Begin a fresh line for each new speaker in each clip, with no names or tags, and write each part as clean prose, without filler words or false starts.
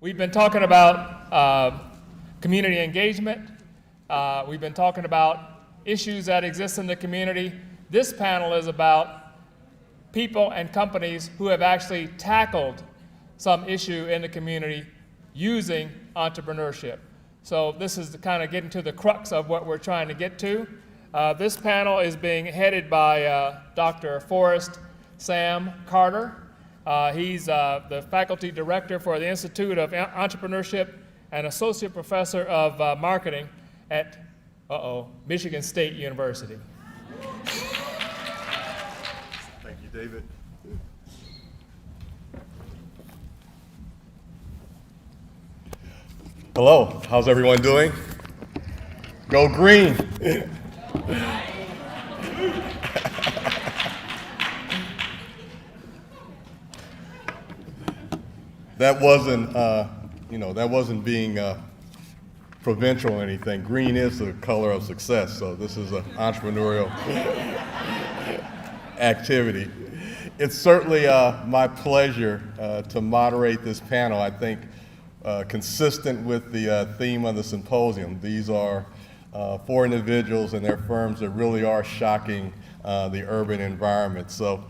We've been talking about community engagement. We've been talking about issues that exist in the community. This panel is about people and companies who have actually tackled some issue in the community using entrepreneurship. So this is kind of getting to the crux of what we're trying to get to. This panel is being headed by Dr. Forrest Sam Carter. He's the faculty director for the Institute of Entrepreneurship and associate professor of marketing at Michigan State University.
Thank you, David. Hello, how's everyone doing? Go green. That wasn't being provincial or anything. Green is the color of success, so this is an entrepreneurial activity. It's certainly my pleasure to moderate this panel. I think consistent with the theme of the symposium, these are for individuals and their firms that really are shocking the urban environment. So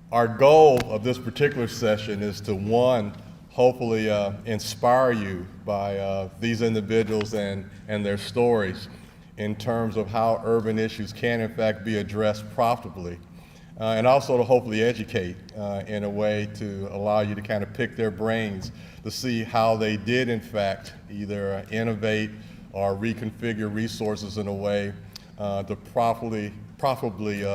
our goal of this particular session is to, one, hopefully inspire you by these individuals and their stories in terms of how urban issues can in fact be addressed profitably, and also to hopefully educate in a way to allow you to kind of pick their brains to see how they did in fact either innovate or reconfigure resources in a way to profitably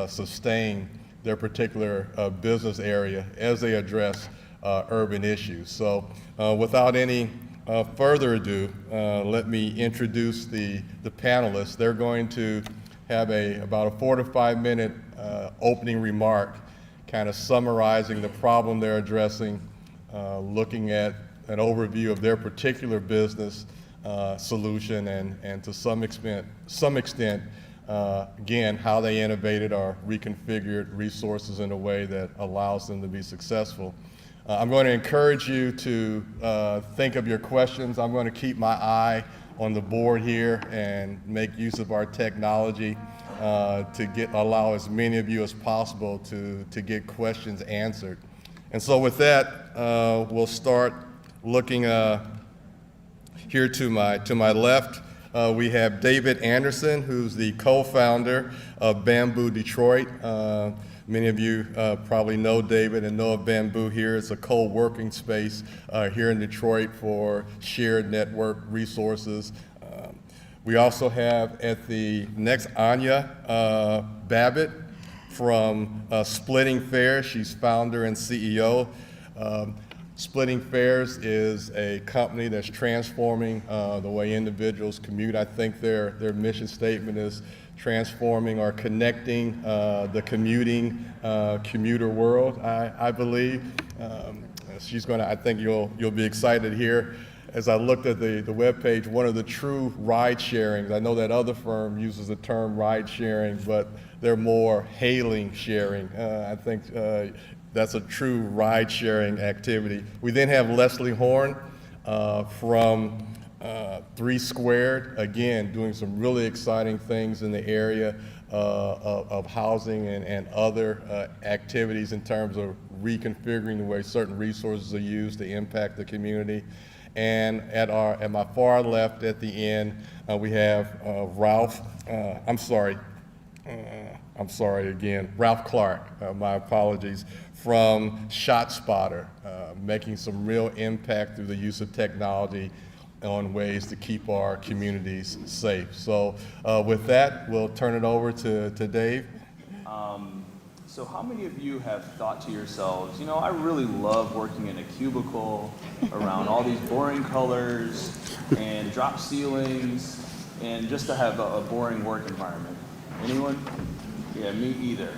sustain their particular business area as they address urban issues. So without any further ado, let me introduce the panelists. They're going to have about a 4 to 5 minute opening remark, kind of summarizing the problem they're addressing, looking at an overview of their particular business solution, and to some extent, again, how they innovated or reconfigured resources in a way that allows them to be successful. I'm going to encourage you to think of your questions. I'm going to keep my eye on the board here and make use of our technology to allow as many of you as possible to get questions answered. And so with that, we'll start looking here to my left. We have David Anderson, who's the co-founder of Bamboo Detroit. Many of you probably know David and know of Bamboo here. It's a co-working space here in Detroit for shared network resources. We also have at the next Anya Babbitt from Splitting Fares. She's founder and CEO. Splitting Fares is a company that's transforming the way individuals commute. I think their mission statement is transforming or connecting the commuter world, I believe. I think you'll be excited here. As I looked at the webpage, one of the true ride sharings, I know that other firm uses the term ride sharing, but they're more hailing sharing. I think that's a true ride sharing activity. We then have Leslie Horn from ThreeSquare, again, doing some really exciting things in the area of housing and other activities in terms of reconfiguring the way certain resources are used to impact the community. And at my far left at the end, we have Ralph Clark, my apologies, from ShotSpotter, making some real impact through the use of technology on ways to keep our communities safe. So with that, we'll turn it over to Dave.
So how many of you have thought to yourselves, you know, I really love working in a cubicle around all these boring colors and drop ceilings and just to have a boring work environment? Anyone? Yeah, me either.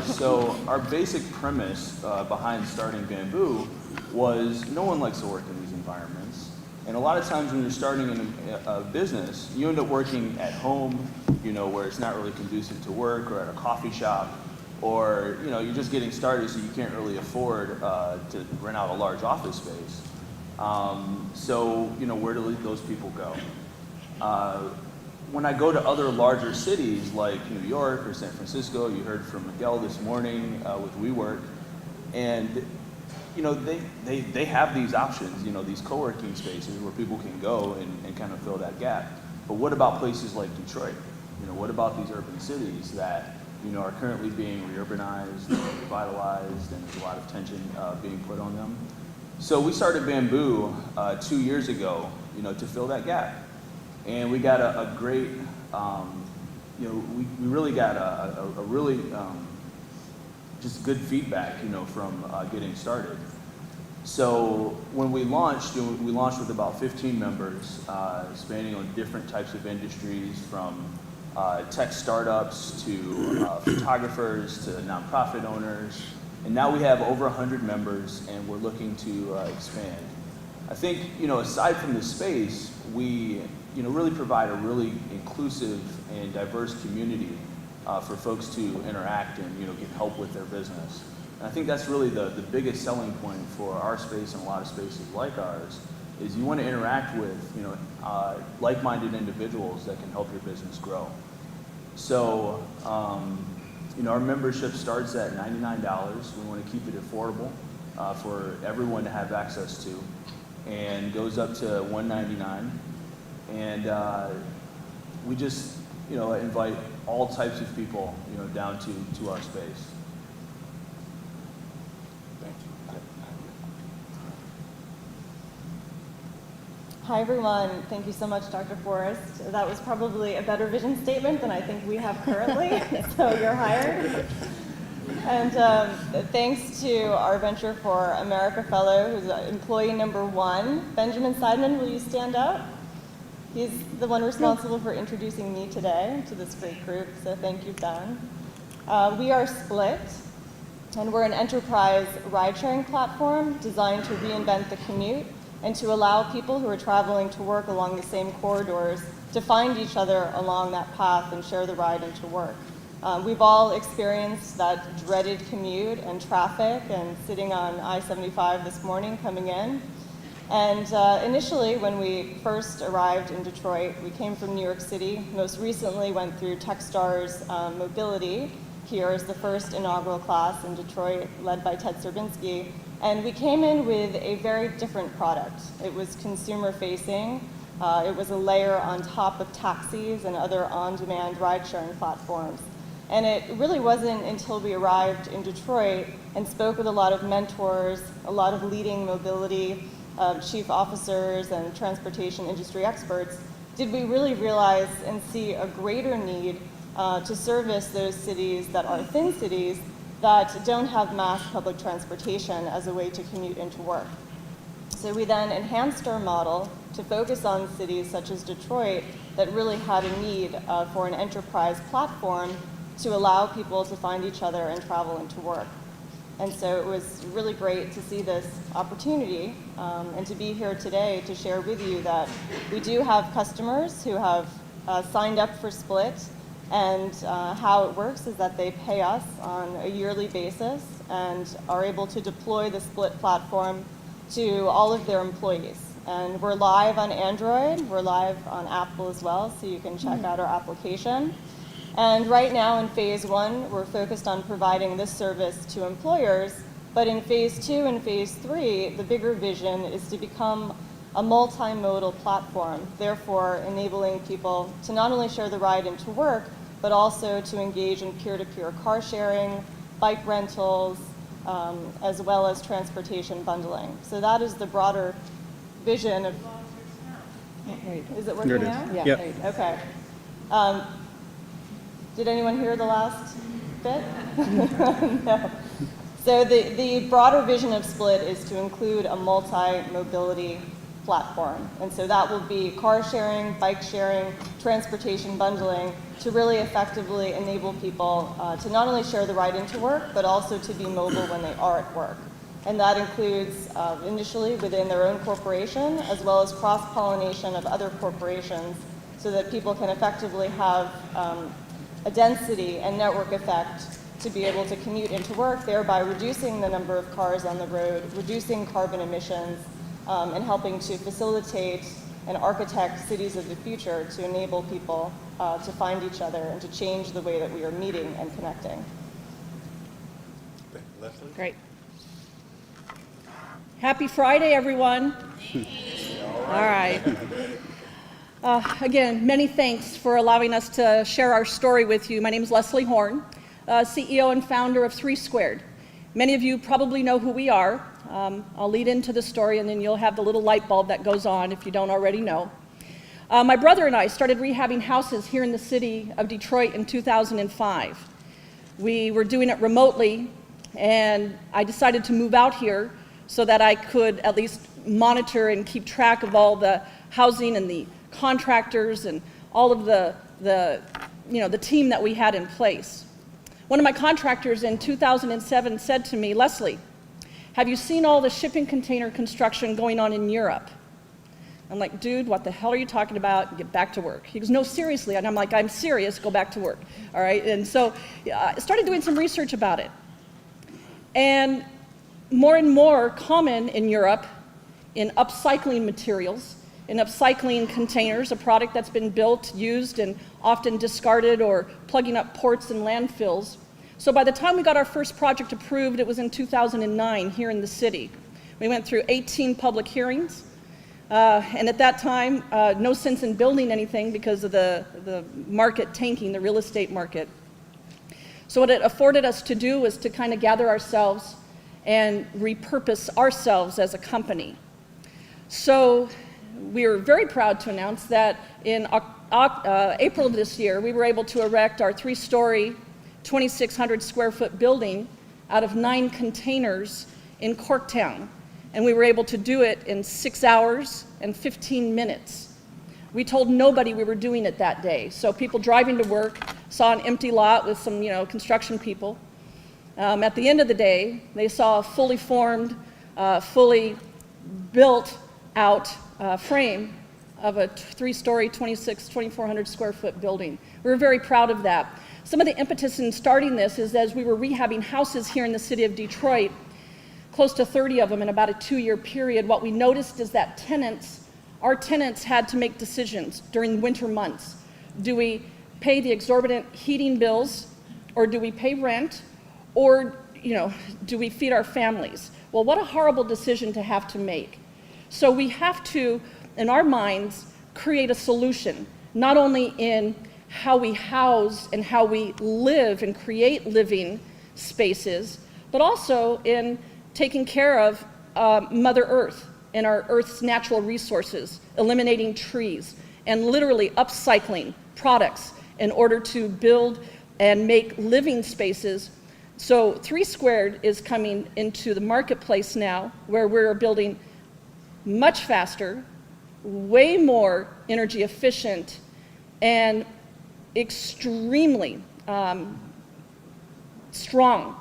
So our basic premise behind starting Bamboo was no one likes to work in these environments. And a lot of times when you're starting in a business, you end up working at home, you know, where it's not really conducive to work, or at a coffee shop, or, you know, you're just getting started so you can't really afford to rent out a large office space. So, where do those people go? When I go to other larger cities like New York or San Francisco, you heard from Miguel this morning with WeWork, and they have these options, these co-working spaces where people can go and kind of fill that gap. But what about places like Detroit? What about these urban cities that are currently being reurbanized, revitalized, and there's a lot of tension being put on them? So we started Bamboo 2 years ago, to fill that gap. And we got a great, we really got a really just good feedback, from getting started. So when we launched with about 15 members, spanning on different types of industries, from tech startups to photographers to nonprofit owners. And now we have over 100 members, and we're looking to expand. I think, aside from the space, we really provide a really inclusive and diverse community for folks to interact and get help with their business. And I think that's really the biggest selling point for our space and a lot of spaces like ours, is you want to interact with like-minded individuals that can help your business grow. So our membership starts at $99. We want to keep it affordable for everyone to have access to, and goes up to $199. And we just invite all types of people down to our space. Thank you.
Hi everyone, thank you so much, Dr. Forrest. That was probably a better vision statement than I think we have currently, so you're hired. And thanks to our Venture for America Fellow, who's employee number 1. Benjamin Seidman, will you stand up? He's the one responsible for introducing me today to this great group, so thank you, Ben. We are Split, and we're an enterprise ride-sharing platform designed to reinvent the commute and to allow people who are traveling to work along the same corridors to find each other along that path and share the ride into work. We've all experienced that dreaded commute and traffic and sitting on I-75 this morning coming in. And initially, when we first arrived in Detroit, we came from New York City, most recently went through Techstars Mobility here as the first inaugural class in Detroit, led by Ted Serbinsky. And we came in with a very different product. It was consumer-facing. It was a layer on top of taxis and other on-demand ride-sharing platforms. And it really wasn't until we arrived in Detroit and spoke with a lot of mentors, a lot of leading mobility chief officers and transportation industry experts, did we really realize and see a greater need to service those cities that are thin cities that don't have mass public transportation as a way to commute into work. So we then enhanced our model to focus on cities such as Detroit that really had a need for an enterprise platform to allow people to find each other and travel into work. And so it was really great to see this opportunity and to be here today to share with you that we do have customers who have signed up for Split, and how it works is that they pay us on a yearly basis and are able to deploy the Split platform to all of their employees. And we're live on Android, we're live on Apple as well, so you can check out our application. And right now in phase 1, we're focused on providing this service to employers, but in phase 2 and phase 3, the bigger vision is to become a multimodal platform, therefore enabling people to not only share the ride into work, but also to engage in peer-to-peer car sharing, bike rentals, as well as transportation bundling. So that is the broader vision of... Is it working now?
Yeah. Yep.
Okay. Did anyone hear the last bit? No. So the broader vision of Split is to include a multi-mobility platform. And so that will be car sharing, bike sharing, transportation bundling, to really effectively enable people to not only share the ride into work, but also to be mobile when they are at work. And that includes initially within their own corporation, as well as cross-pollination of other corporations, so that people can effectively have a density and network effect to be able to commute into work, thereby reducing the number of cars on the road, reducing carbon emissions, and helping to facilitate and architect cities of the future to enable people to find each other and to change the way that we are meeting and connecting.
Leslie?
Great. Happy Friday, everyone. All right. Again, many thanks for allowing us to share our story with you. My name is Leslie Horn, CEO and founder of ThreeSquare. Many of you probably know who we are. I'll lead into the story, and then you'll have the little light bulb that goes on if you don't already know. My brother and I started rehabbing houses here in the city of Detroit in 2005. We were doing it remotely, and I decided to move out here so that I could at least monitor and keep track of all the housing and the contractors and all of the team that we had in place. One of my contractors in 2007 said to me, "Leslie, have you seen all the shipping container construction going on in Europe?" I'm like, "Dude, what the hell are you talking about? Get back to work." He goes, "No, seriously." And I'm like, "I'm serious, go back to work." All right, and so I started doing some research about it. And more common in Europe in upcycling materials, in upcycling containers, a product that's been built, used, and often discarded, or plugging up ports and landfills. So by the time we got our first project approved, it was in 2009 here in the city. We went through 18 public hearings, and at that time, no sense in building anything because of the market tanking, the real estate market. So what it afforded us to do was to kind of gather ourselves and repurpose ourselves as a company. So we are very proud to announce that in April of this year, we were able to erect our 3-story, 2,600 square foot building out of 9 containers in Corktown. And we were able to do it in 6 hours and 15 minutes. We told nobody we were doing it that day. So people driving to work saw an empty lot with some, construction people. At the end of the day, they saw a fully formed, fully built out frame of a 3-story, 2,400 square foot building. We were very proud of that. Some of the impetus in starting this is as we were rehabbing houses here in the city of Detroit, close to 30 of them in about a 2-year period, what we noticed is that our tenants had to make decisions during winter months. Do we pay the exorbitant heating bills, or do we pay rent, or do we feed our families? Well, what a horrible decision to have to make. So we have to, in our minds, create a solution, not only in how we house and how we live and create living spaces, but also in taking care of Mother Earth and our Earth's natural resources, eliminating trees, and literally upcycling products in order to build and make living spaces. So ThreeSquare is coming into the marketplace now, where we're building much faster, way more energy efficient, and extremely strong.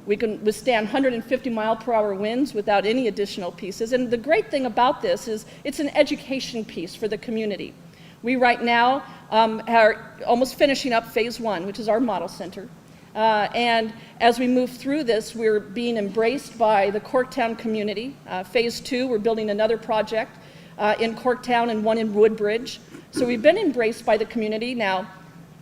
We can withstand 150 mile per hour winds without any additional pieces. And the great thing about this is it's an education piece for the community. We right now are almost finishing up phase 1, which is our model center. And as we move through this, we're being embraced by the Corktown community. Phase 2, we're building another project in Corktown and one in Woodbridge. So we've been embraced by the community. Now,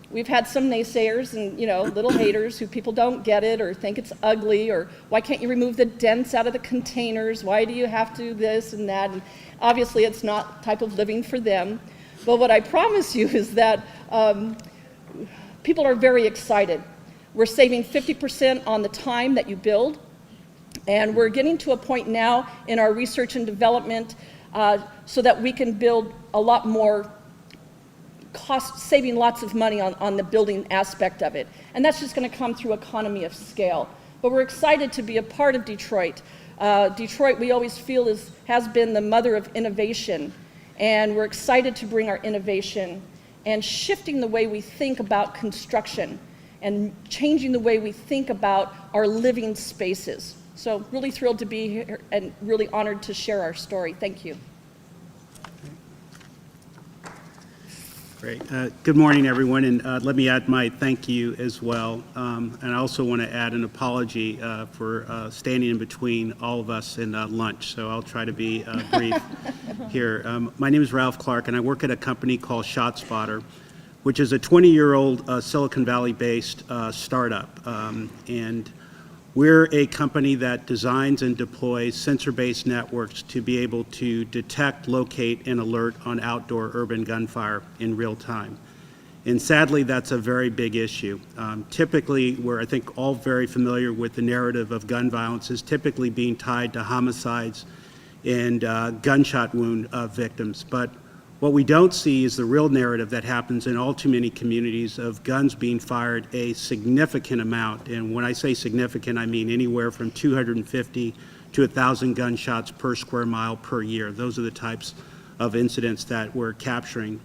we've had some naysayers and little haters who people don't get it or think it's ugly, or why can't you remove the dents out of the containers? Why do you have to this and that? And obviously, it's not type of living for them. But what I promise you is that people are very excited. We're saving 50% on the time that you build, and we're getting to a point now in our research and development so that we can build a lot more saving lots of money on the building aspect of it. And that's just going to come through economy of scale. But we're excited to be a part of Detroit. Detroit, we always feel, has been the mother of innovation. And we're excited to bring our innovation and shifting the way we think about construction and changing the way we think about our living spaces. So really thrilled to be here and really honored to share our story. Thank you.
Great. Good morning, everyone, and let me add my thank you as well. And I also want to add an apology for standing in between all of us in lunch, so I'll try to be brief here. My name is Ralph Clark, and I work at a company called ShotSpotter, which is a 20-year-old Silicon Valley-based startup. And we're a company that designs and deploys sensor-based networks to be able to detect, locate, and alert on outdoor urban gunfire in real time. And sadly, that's a very big issue. Typically, we're, I think, all very familiar with the narrative of gun violence is typically being tied to homicides and gunshot wound victims. But what we don't see is the real narrative that happens in all too many communities of guns being fired a significant amount. And when I say significant, I mean anywhere from 250 to 1,000 gunshots per square mile per year. Those are the types of incidents that we're capturing.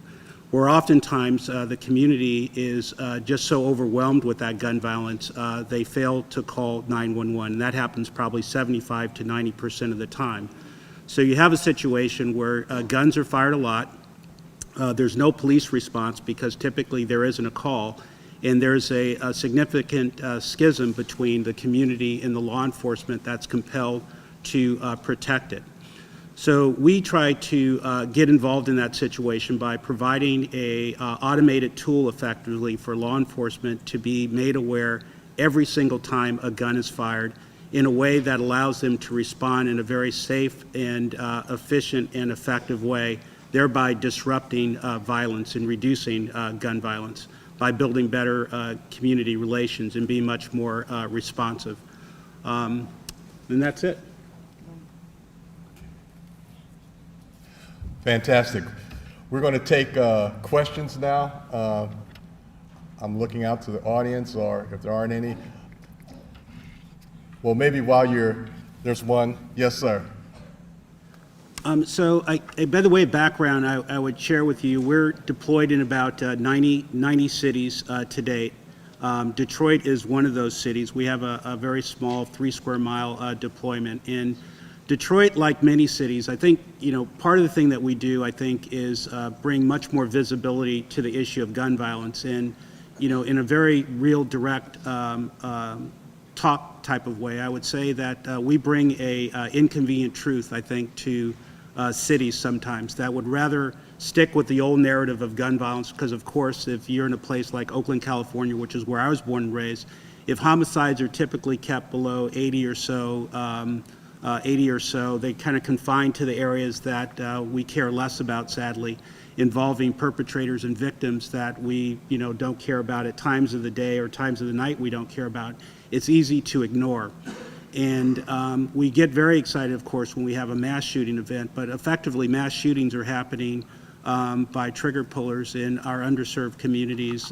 Where oftentimes the community is just so overwhelmed with that gun violence, they fail to call 911. And that happens probably 75 to 90% of the time. So you have a situation where guns are fired a lot. There's no police response because typically there isn't a call, and there's a significant schism between the community and the law enforcement that's compelled to protect it. So we try to get involved in that situation by providing a automated tool effectively for law enforcement to be made aware every single time a gun is fired in a way that allows them to respond in a very safe and efficient and effective way, thereby disrupting violence and reducing gun violence by building better community relations and being much more responsive. And that's it.
Fantastic. We're going to take questions now. I'm looking out to the audience, or if there aren't any. Well, maybe while there's one. Yes, sir.
So by the way, background, I would share with you, we're deployed in about 90 cities to date. Detroit is one of those cities. We have a very small 3 square mile deployment. And Detroit, like many cities, I think, part of the thing that we do, I think, is bring much more visibility to the issue of gun violence. And, in a very real, direct talk type of way, I would say that we bring a inconvenient truth, I think, to cities sometimes that would rather stick with the old narrative of gun violence, because of course if you're in a place like Oakland, California, which is where I was born and raised, if homicides are typically kept below 80 or so, they kind of confine to the areas that we care less about, sadly, involving perpetrators and victims that we don't care about at times of the day or times of the night we don't care about. It's easy to ignore. And we get very excited, of course, when we have a mass shooting event, but effectively mass shootings are happening by trigger pullers in our underserved communities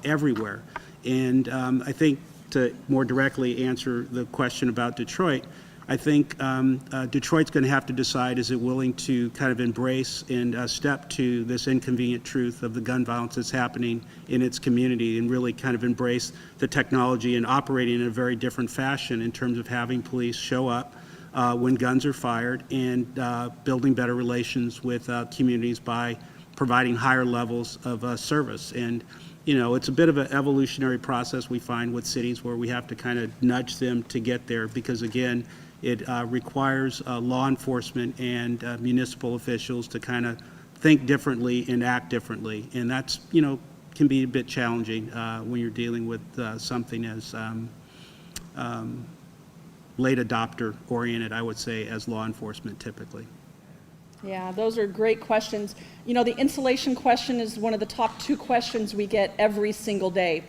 everywhere. And I think to more directly answer the question about Detroit, I think Detroit's going to have to decide, is it willing to kind of embrace and step to this inconvenient truth of the gun violence that's happening in its community, and really kind of embrace the technology and operating in a very different fashion in terms of having police show up when guns are fired, and building better relations with communities by providing higher levels of service. And it's a bit of an evolutionary process we find with cities where we have to kind of nudge them to get there, because again, it requires law enforcement and municipal officials to kind of think differently and act differently. And that's, can be a bit challenging when you're dealing with something as late adopter oriented, I would say, as law enforcement typically.
Yeah, those are great questions. The insulation question is one of the top 2 questions we get every single day.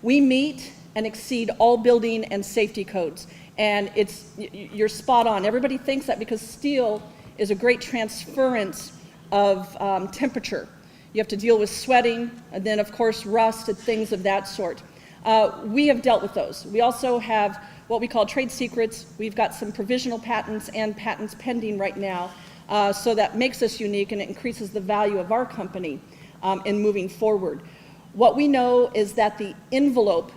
We meet and exceed all building and safety codes. And you're spot on. Everybody thinks that because steel is a great transference of temperature. You have to deal with sweating, and then of course rust and things of that sort. We have dealt with those. We also have what we call trade secrets. We've got some provisional patents and patents pending right now. So that makes us unique, and it increases the value of our company in moving forward. What we know is that the envelope,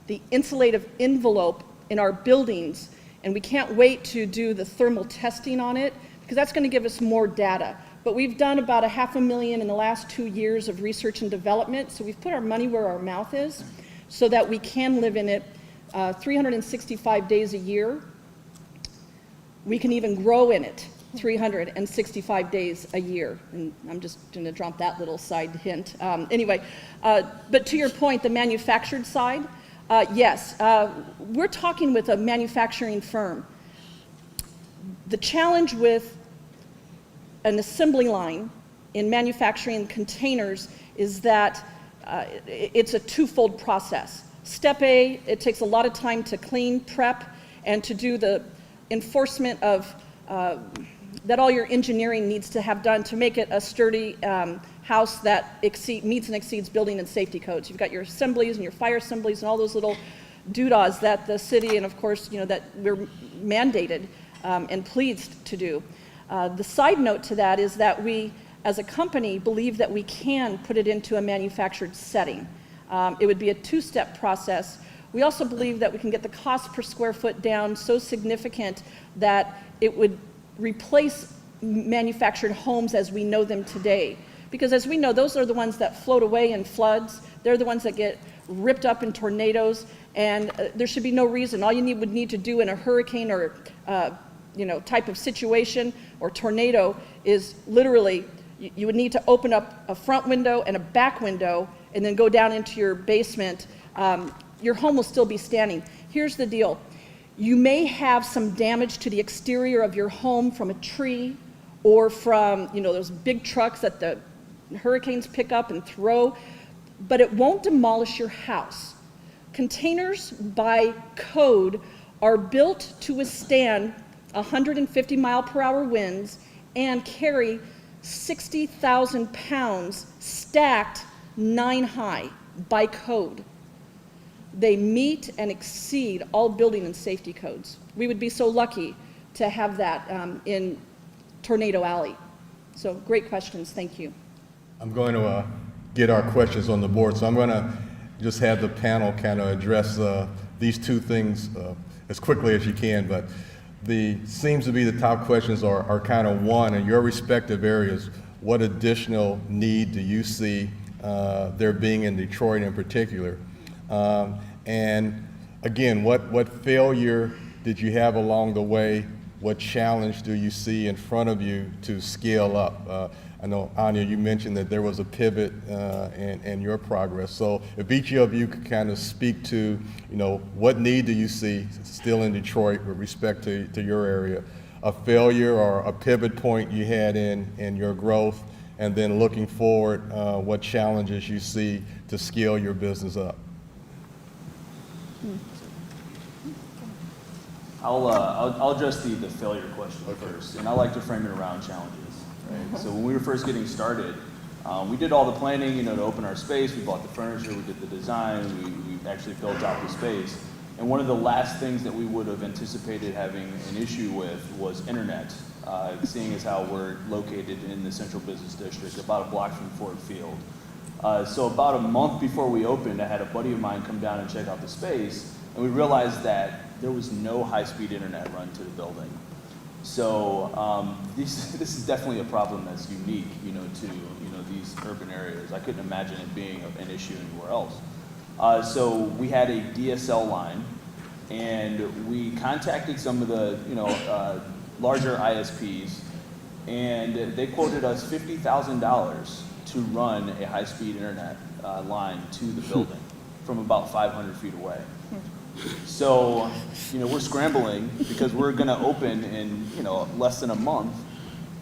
the insulative envelope in our buildings, and we can't wait to do the thermal testing on it, because that's going to give us more data. but we've done about $500,000 in the last 2 years of research and development, so we've put our money where our mouth is so that we can live in it 365 days a year. We can even grow in it 365 days a year. And I'm just going to drop that little side hint. But to your point, the manufactured side, yes, we're talking with a manufacturing firm. The challenge with an assembly line in manufacturing containers is that it's a twofold process. Step A, it takes a lot of time to clean, prep, and to do the enforcement of that all your engineering needs to have done to make it a sturdy house that meets and exceeds building and safety codes. You've got your assemblies and your fire assemblies and all those little doodahs that the city and of course, that we're mandated and pleased to do. The side note to that is that we, as a company, believe that we can put it into a manufactured setting. It would be a two-step process. We also believe that we can get the cost per square foot down so significant that it would replace manufactured homes as we know them today. Because as we know, those are the ones that float away in floods. They're the ones that get ripped up in tornadoes, and there should be no reason. All you would need to do in a hurricane or type of situation or tornado is literally you would need to open up a front window and a back window and then go down into your basement. Your home will still be standing. Here's the deal. You may have some damage to the exterior of your home from a tree or from those big trucks that the hurricanes pick up and throw, but it won't demolish your house. Containers by code are built to withstand 150 mile per hour winds and carry 60,000 pounds stacked 9 high by code. They meet and exceed all building and safety codes. We would be so lucky to have that in Tornado Alley. So great questions, thank you.
I'm going to get our questions on the board, so I'm going to just have the panel kind of address these two things as quickly as you can, but seems to be the top questions are kind of one, in your respective areas, what additional need do you see there being in Detroit in particular? And again, what failure did you have along the way? What challenge do you see in front of you to scale up? I know, Anya, you mentioned that there was a pivot in your progress. So if each of you could kind of speak to, what need do you see still in Detroit with respect to your area? A failure or a pivot point you had in your growth, and then looking forward, what challenges you see to scale your business up?
I'll address the failure question first, and I like to frame it around challenges. Right? So when we were first getting started, we did all the planning, to open our space. We bought the furniture, we did the design, we actually built out the space. And one of the last things that we would have anticipated having an issue with was internet, seeing as how we're located in the central business district, about a block from Ford Field. So about a month before we opened, I had a buddy of mine come down and check out the space, and we realized that there was no high-speed internet run to the building. So this is definitely a problem that's unique, to these urban areas. I couldn't imagine it being an issue anywhere else. So we had a DSL line, and we contacted some of the larger ISPs, and they quoted us $50,000 to run a high-speed internet line to the building from about 500 feet away. So, we're scrambling because we're going to open in, less than a month,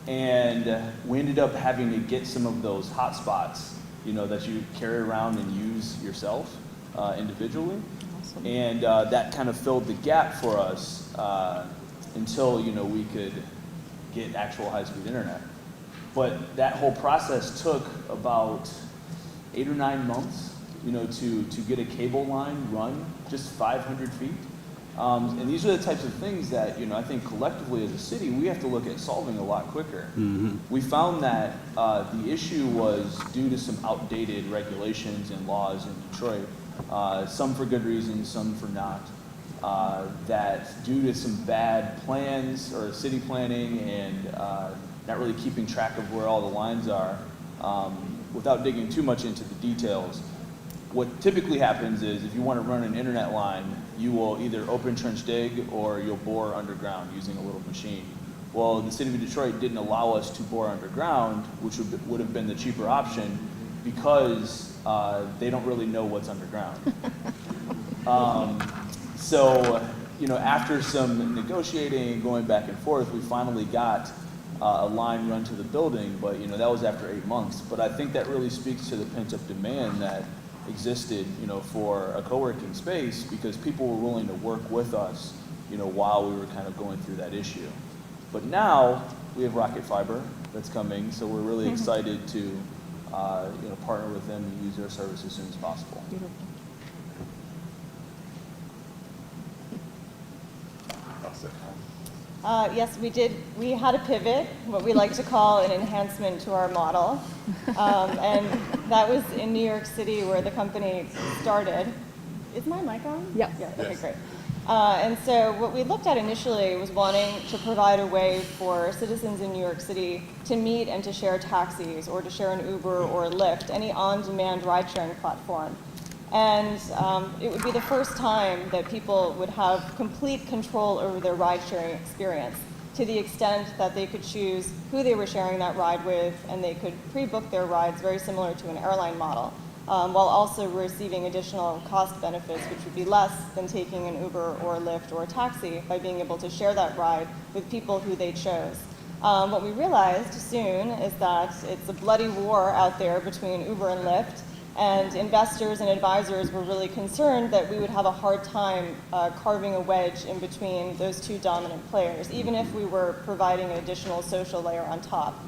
and we ended up having to get some of those hotspots, that you carry around and use yourself individually. Awesome. And that kind of filled the gap for us until, we could get actual high-speed internet. But that whole process took about 8 or 9 months, to get a cable line run just 500 feet. And these are the types of things that, I think collectively as a city, we have to look at solving a lot quicker. Mm-hmm. We found that the issue was due to some outdated regulations and laws in Detroit, some for good reasons, some for not, that due to some bad plans or city planning and not really keeping track of where all the lines are. Without digging too much into the details, what typically happens is if you want to run an internet line, you will either open trench dig or you'll bore underground using a little machine. Well, the city of Detroit didn't allow us to bore underground, which would have been the cheaper option, because they don't really know what's underground. So, you know, after some negotiating and going back and forth, we finally got a line run to the building, but you know, that was after 8 months. But I think that really speaks to the pent-up demand that existed, you know, for a co-working space, because people were willing to work with us, you know, while we were kind of going through that issue. But now we have Rocket Fiber that's coming, so we're really excited to, you know, partner with them and use their service as soon as possible.
Yes, we did. We had a pivot, what we like to call an enhancement to our model. And that was in New York City, where the company started. Is my mic on?
Yeah.
Yeah, okay, great. And so what we looked at initially was wanting to provide a way for citizens in New York City to meet and to share taxis, or to share an Uber or Lyft, any on-demand ride-sharing platform. And it would be the first time that people would have complete control over their ride-sharing experience, to the extent that they could choose who they were sharing that ride with, and they could pre-book their rides very similar to an airline model, while also receiving additional cost benefits, which would be less than taking an Uber or a Lyft or a taxi, by being able to share that ride with people who they chose. What we realized soon is that it's a bloody war out there between Uber and Lyft, and investors and advisors were really concerned that we would have a hard time carving a wedge in between those two dominant players, even if we were providing an additional social layer on top.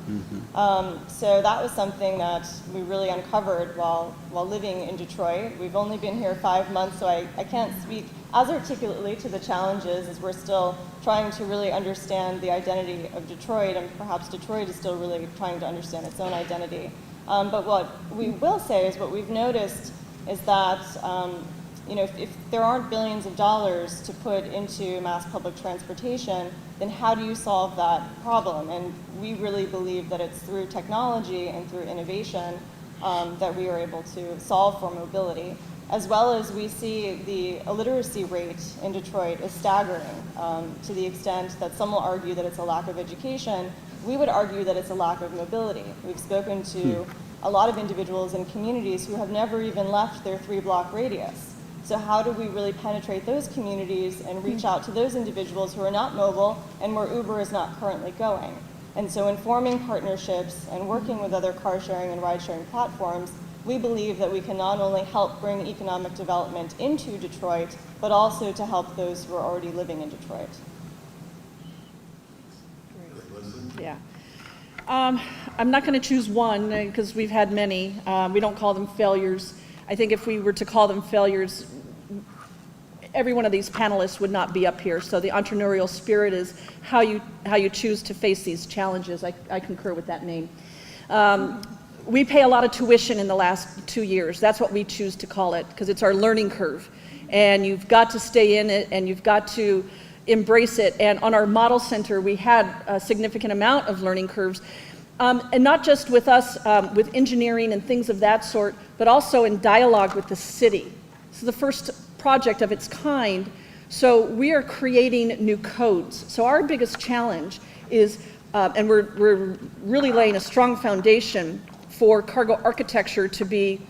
So that was something that we really uncovered while living in Detroit. We've only been here 5 months, so I can't speak as articulately to the challenges, as we're still trying to really understand the identity of Detroit, and perhaps Detroit is still really trying to understand its own identity. But what we will say is, what we've noticed is that you know, if there aren't billions of dollars to put into mass public transportation, then how do you solve that problem? And we really believe that it's through technology and through innovation that we are able to solve for mobility. As well as we see the illiteracy rate in Detroit is staggering, to the extent that some will argue that it's a lack of education. We would argue that it's a lack of mobility. We've spoken to a lot of individuals in communities who have never even left their 3-block radius. So how do we really penetrate those communities and reach out to those individuals who are not mobile and where Uber is not currently going? And so in forming partnerships and working with other car sharing and ride sharing platforms, we believe that we can not only help bring economic development into Detroit, but also to help those who are already living in Detroit.
Yeah. I'm not going to choose one, because we've had many. We don't call them failures. I think if we were to call them failures, every one of these panelists would not be up here. So the entrepreneurial spirit is how you choose to face these challenges. I concur with that name. We pay a lot of tuition in the last 2 years. That's what we choose to call it, because it's our learning curve. And you've got to stay in it, and you've got to embrace it. And on our model center, we had a significant amount of learning curves. And not just with us, with engineering and things of that sort, but also in dialogue with the city. This is the first project of its kind. So we are creating new codes. So our biggest challenge is, and we're really laying a strong foundation for cargo architecture to be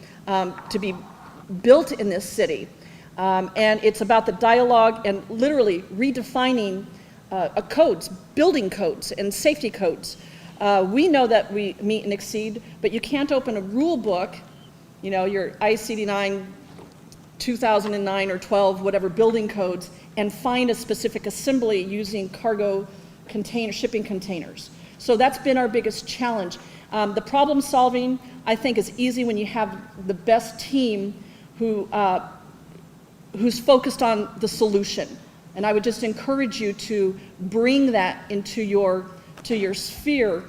built in this city. And it's about the dialogue and literally redefining codes, building codes and safety codes. We know that we meet and exceed, but you can't open a rule book, you know, your ICD-9, 2009 or 12, whatever building codes, and find a specific assembly using cargo shipping containers. So that's been our biggest challenge. The problem solving, I think, is easy when you have the best team who's focused on the solution. And I would just encourage you to bring that into your sphere,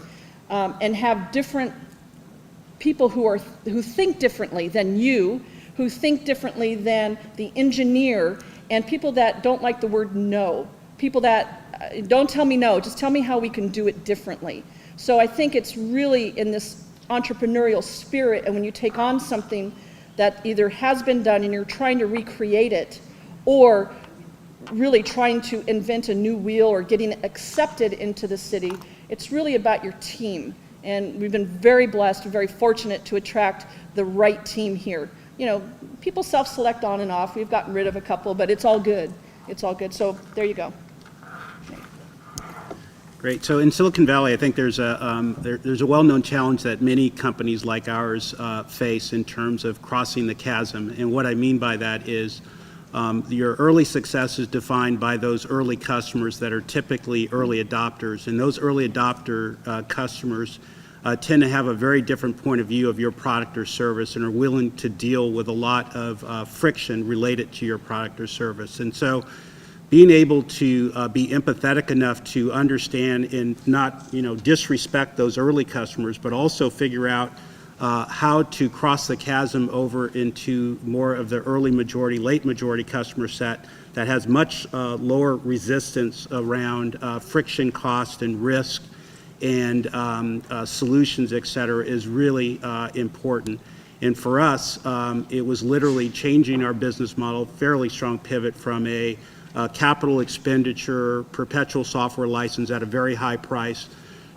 and have different people who think differently than you, who think differently than the engineer, and people that don't like the word no. People that don't tell me no, just tell me how we can do it differently. So I think it's really in this entrepreneurial spirit, and when you take on something that either has been done and you're trying to recreate it, or really trying to invent a new wheel or getting it accepted into the city, it's really about your team. And we've been very blessed, very fortunate to attract the right team here. You know, people self-select on and off. We've gotten rid of a couple, but it's all good. It's all good. So there you go.
Great. So in Silicon Valley, I think there's a well-known challenge that many companies like ours face in terms of crossing the chasm. And what I mean by that is your early success is defined by those early customers that are typically early adopters. And those early adopter customers tend to have a very different point of view of your product or service and are willing to deal with a lot of friction related to your product or service. And so being able to be empathetic enough to understand and not, disrespect those early customers, but also figure out how to cross the chasm over into more of the early majority, late majority customer set that has much lower resistance around friction, cost, and risk, and solutions, et cetera, is really important. And for us, it was literally changing our business model, fairly strong pivot from a capital expenditure, perpetual software license at a very high price,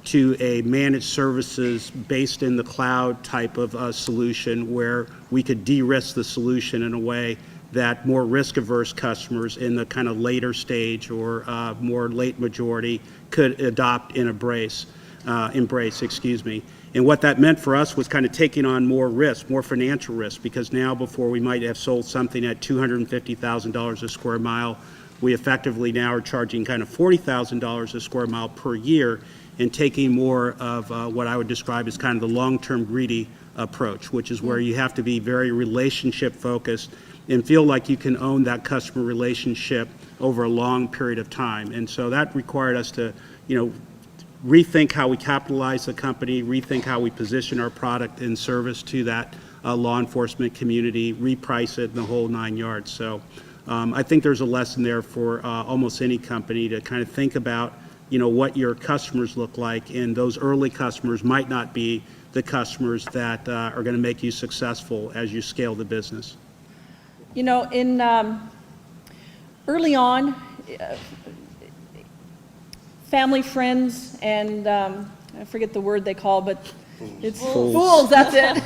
to a managed services based in the cloud type of solution where we could de-risk the solution in a way that more risk-averse customers in the kind of later stage or more late majority could adopt and embrace. And what that meant for us was kind of taking on more risk, more financial risk, because now before we might have sold something at $250,000 a square mile, we effectively now are charging kind of $40,000 a square mile per year and taking more of what I would describe as kind of the long-term greedy approach, which is where you have to be very relationship focused and feel like you can own that customer relationship over a long period of time. And so that required us to, rethink how we capitalize the company, rethink how we position our product and service to that law enforcement community, reprice it, and the whole 9 yards. So I think there's a lesson there for almost any company to kind of think about, what your customers look like, and those early customers might not be the customers that are going to make you successful as you scale the business.
In early on, family, friends, and I forget the word they call, but it's fools, that's it.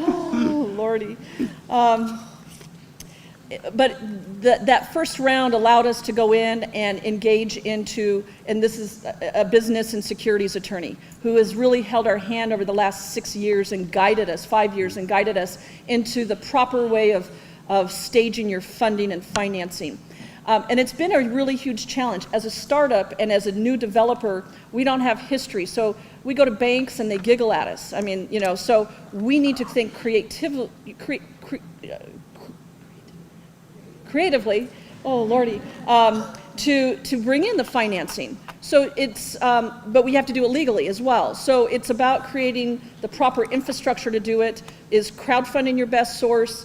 Oh, Lordy. But that first round allowed us to go in and engage into, and this is a business and securities attorney who has really held our hand over the last 6 years and guided us, 5 years, and guided us into the proper way of staging your funding and financing. And it's been a really huge challenge. As a startup and as a new developer, we don't have history. So we go to banks and they giggle at us. I mean, so we need to think creatively, oh Lordy, to bring in the financing. So it's, but we have to do it legally as well. So it's about creating the proper infrastructure to do it. Is crowdfunding your best source?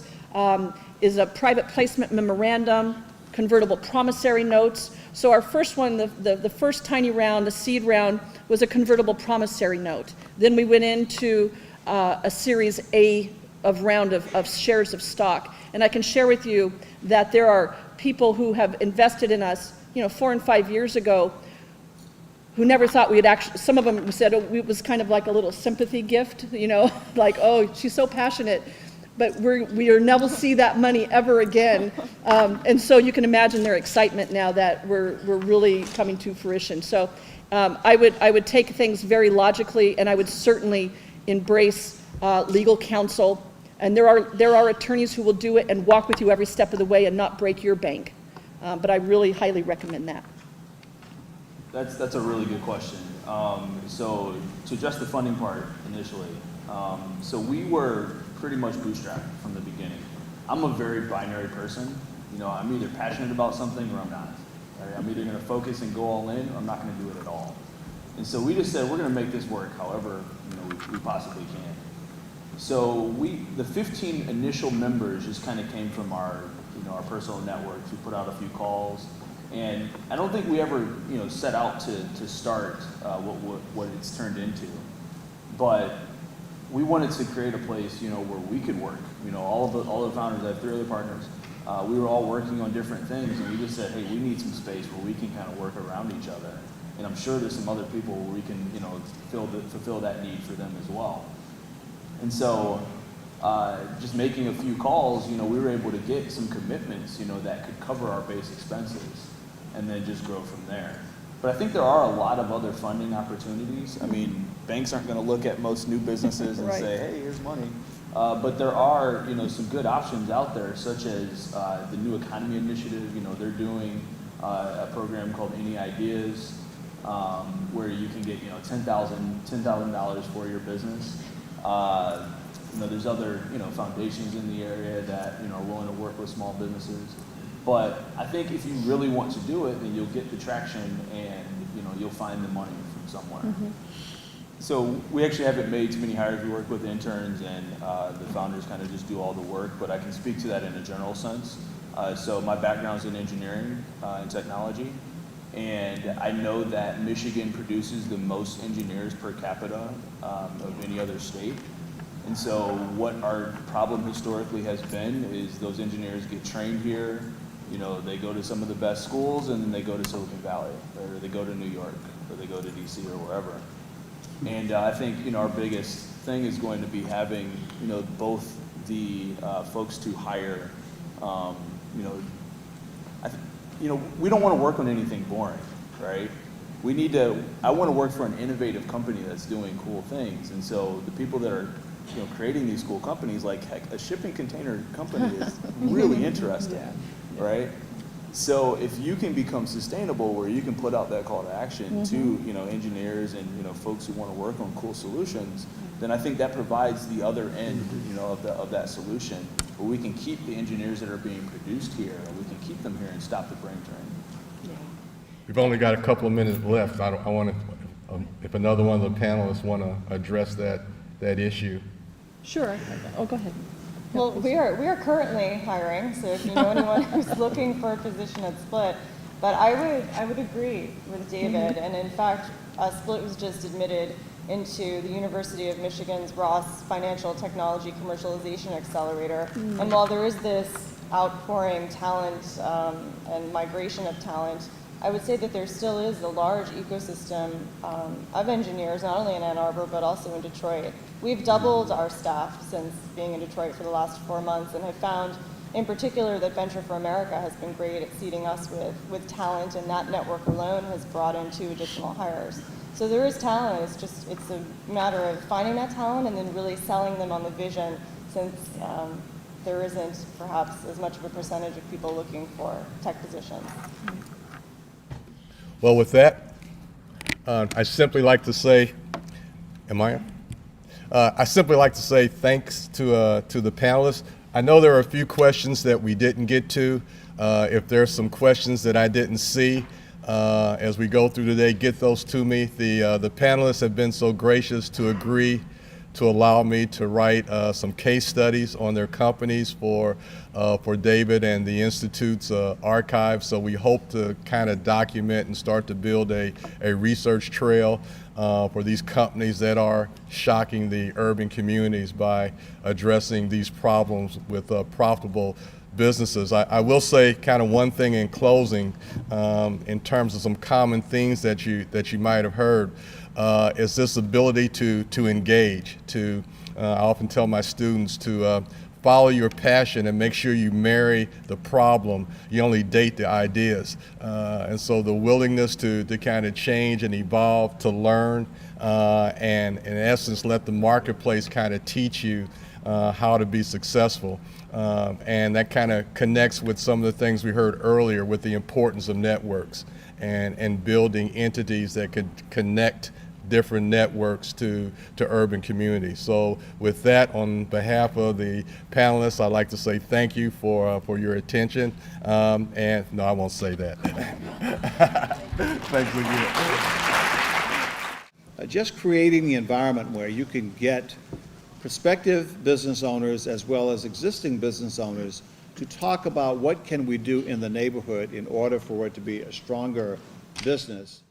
Is a private placement memorandum, convertible promissory notes. So our first one, the first tiny round, the seed round, was a convertible promissory note. Then we went into a Series A round of shares of stock. And I can share with you that there are people who have invested in us, 4 and 5 years ago, who never thought we would actually, some of them said it was kind of like a little sympathy gift, like, oh, she's so passionate, but we will never see that money ever again. And so you can imagine their excitement now that we're really coming to fruition. So I would take things very logically, and I would certainly embrace legal counsel. And there are attorneys who will do it and walk with you every step of the way and not break your bank. But I really highly recommend that.
That's a really good question. So to address the funding part initially, so we were pretty much bootstrapped from the beginning. I'm a very binary person. I'm either passionate about something or I'm not. Right? I'm either going to focus and go all in, or I'm not going to do it at all. And so we just said we're going to make this work however we possibly can. So the 15 initial members just kind of came from our personal networks. We put out a few calls, And I don't think we ever, set out to start what it's turned into. But we wanted to create a place, where we could work. All the founders, I have 3 other partners, we were all working on different things, and we just said, hey, we need some space where we can kind of work around each other. And I'm sure there's some other people where we can, fulfill that need for them as well. And so, just making a few calls, we were able to get some commitments, that could cover our base expenses, and then just grow from there. But I think there are a lot of other funding opportunities. I mean, banks aren't going to look at most new businesses and
Right.
say, hey, here's money. But there are, some good options out there, such as the New Economy Initiative. They're doing a program called Any Ideas, where you can get, $10,000 for your business. There's other, foundations in the area that, are willing to work with small businesses. But I think if you really want to do it, then you'll get the traction and, you'll find the money from somewhere.
Mm-hmm.
So we actually haven't made too many hires. We work with interns, and the founders kind of just do all the work, but I can speak to that in a general sense. So my background's in engineering and technology, and I know that Michigan produces the most engineers per capita of any other state. And so what our problem historically has been is those engineers get trained here, they go to some of the best schools, and then they go to Silicon Valley, or they go to New York, or they go to DC or wherever. And I think, our biggest thing is going to be having, both the folks to hire, we don't want to work on anything boring, right? I want to work for an innovative company that's doing cool things. And so the people that are, creating these cool companies, like, heck, a shipping container company is really interesting, right? So if you can become sustainable, where you can put out that call to action to, engineers and, folks who want to work on cool solutions, then I think that provides the other end, of that solution, where we can keep the engineers that are being produced here, and we can keep them here and stop the brain drain.
We've only got a couple of minutes left. I want to, if another one of the panelists want to address that issue.
Sure. Oh, go ahead.
Well, we are currently hiring, so if you know anyone who's looking for a position at Split, but I would agree with David, and in fact, Split was just admitted into the University of Michigan's Ross Financial Technology Commercialization Accelerator, and while there is this outpouring talent and migration of talent, I would say that there still is a large ecosystem of engineers, not only in Ann Arbor, but also in Detroit. We've doubled our staff since being in Detroit for the last 4 months, and have found in particular that Venture for America has been great at seeding us with talent, and that network alone has brought in 2 additional hires. So there is talent, it's a matter of finding that talent and then really selling them on the vision, since there isn't perhaps as much of a percentage of people looking for tech positions.
Well, with that, I simply like to say, I simply like to say thanks to the panelists. I know there are a few questions that we didn't get to. If there's some questions that I didn't see as we go through today, get those to me. The panelists have been so gracious to agree to allow me to write some case studies on their companies for David and the Institute's archive. So we hope to kind of document and start to build a research trail for these companies that are shocking the urban communities by addressing these problems with profitable businesses. I will say kind of one thing in closing, in terms of some common things that you might have heard, is this ability to engage. I often tell my students to follow your passion and make sure you marry the problem. You only date the ideas. And so the willingness to kind of change and evolve, to learn, and in essence let the marketplace kind of teach you how to be successful. And that kind of connects with some of the things we heard earlier with the importance of networks and building entities that could connect different networks to urban communities. So with that, on behalf of the panelists, I'd like to say thank you for your attention. And no, I won't say that. Thanks again.
Just creating the environment where you can get prospective business owners as well as existing business owners to talk about what can we do in the neighborhood in order for it to be a stronger business,